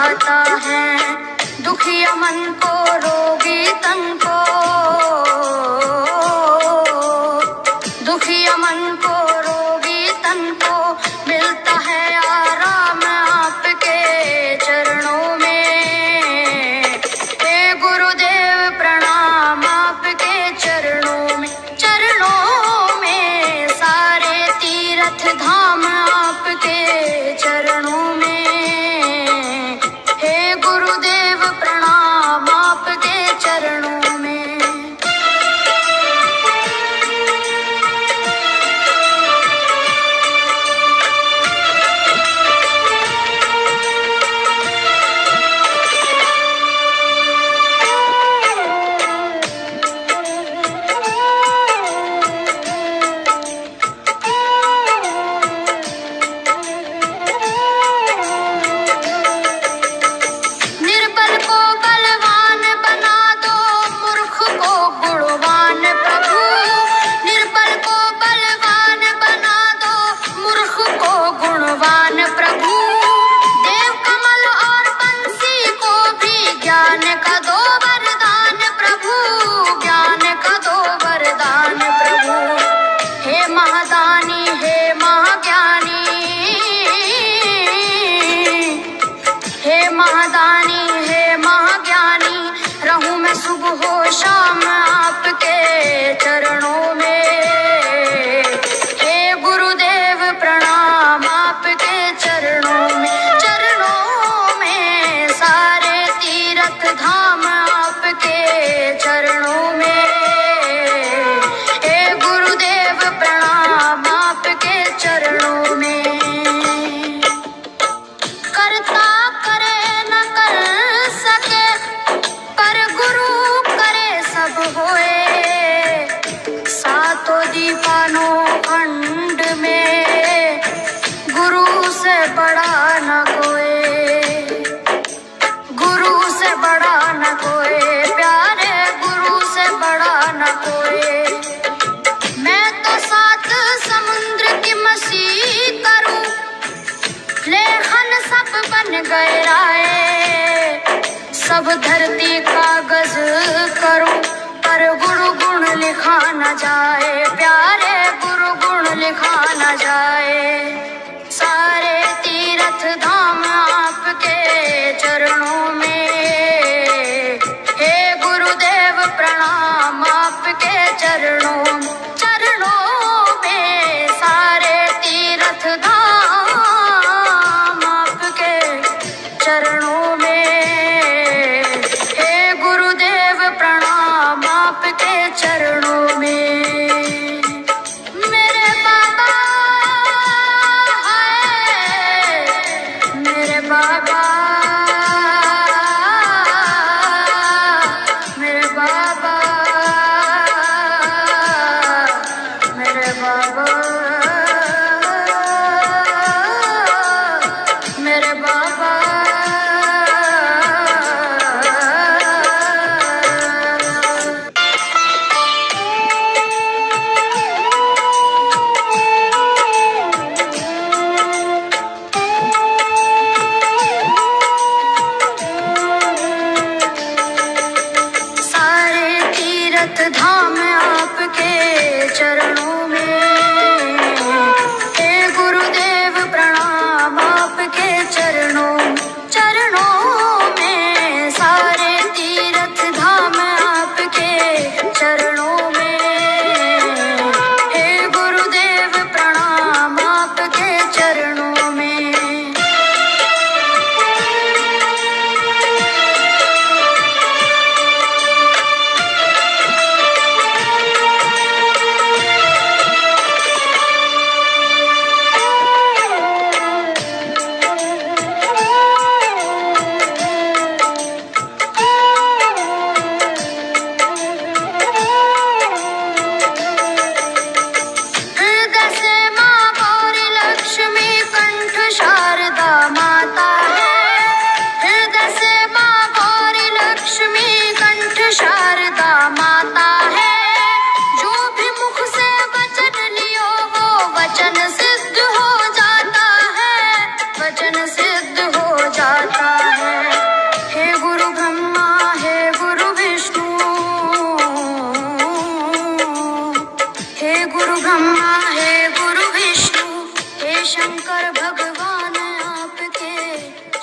आता है, दुखिया मन को रोगी तन को, दुखिया मन को रोगी तन को मिलता है आराम आपके चरणों में। हे गुरुदेव प्रणाम आपके चरणों में, चरणों में सारे तीर्थ धाम आपके चरणों में। हे गुरुदेव प्रणाम आपके चरणों में। निर्बल को बलवान बना दो, मूर्ख को गुणवान प्रभु। निर्बल को बलवान बना दो, मूर्ख को गुणवान प्रभु। देव कमल और बंसी को भी ज्ञान का दो वरदान प्रभु, ज्ञान का दो वरदान प्रभु। हे महादानी हे महाज्ञानी, हे महादानी हे महाज्ञानी, रहूं मैं सुबह हो शाम आपके चरणों में। हे गुरुदेव प्रणाम आपके चरणों में, चरणों में सारे तीर्थ धाम आपके चरणों में। हे गुरुदेव प्रणाम आपके चरणों में। करता करे न कर सके, पर गुरु करे सब होए। सातों दीवानों खंड में गुरु से बड़ा न कोई, गुरु से बड़ा न कोई, प्यारे गुरु से बड़ा न कोई। मैं तो सात समुद्र की मसीह करूं, लेखन सब बन गए राय। सब धरती कागज करूं, पर गुरु गुण लिखा न जाए, प्यारे गुरु गुण लिखा न जाए। सारे तीर्थ धाम आपके चरणों में। हे गुरुदेव प्रणाम आपके चरणों में, चरणों में सारे तीर्थ धाम आपके चरणों में। हे गुरुदेव प्रणाम आपके चरणों में। मेरे बाबा हाय, मेरे बाबा, मेरे बाबा, मेरे बाबा, मेरे बाबा। सारे तीर्थ धाम आपके चरणों में। हे गुरुदेव प्रणाम आपके चरणों में।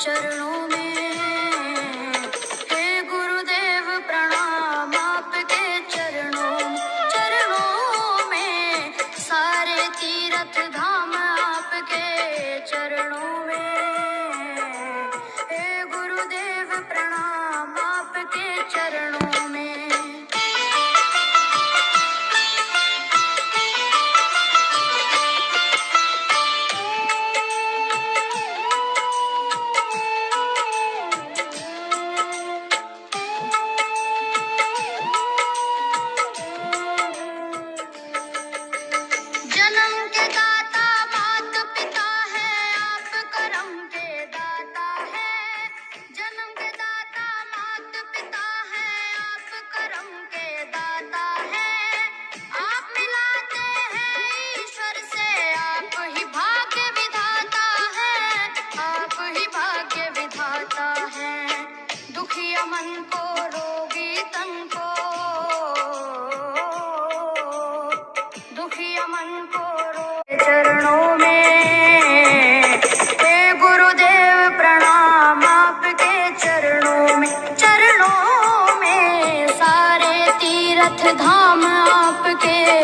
चरणों में। हे गुरुदेव प्रणाम आपके चरणों में। सारे तीर्थ धाम आपके चरणों में। हे गुरुदेव प्रणाम आपके चरणों में। जन्म के दाता माता पिता है, आप करम के दाता है। जन्म के दाता माता पिता है, आप करम के दाता है। आप मिलाते हैं ईश्वर से, आप ही भाग्य विधाता है। आप ही भाग्य विधाता है। दुखिया मन को रोगी तन को, दुखिया मन को चरणों में। हे गुरुदेव प्रणाम आपके चरणों में। सारे तीर्थ धाम आपके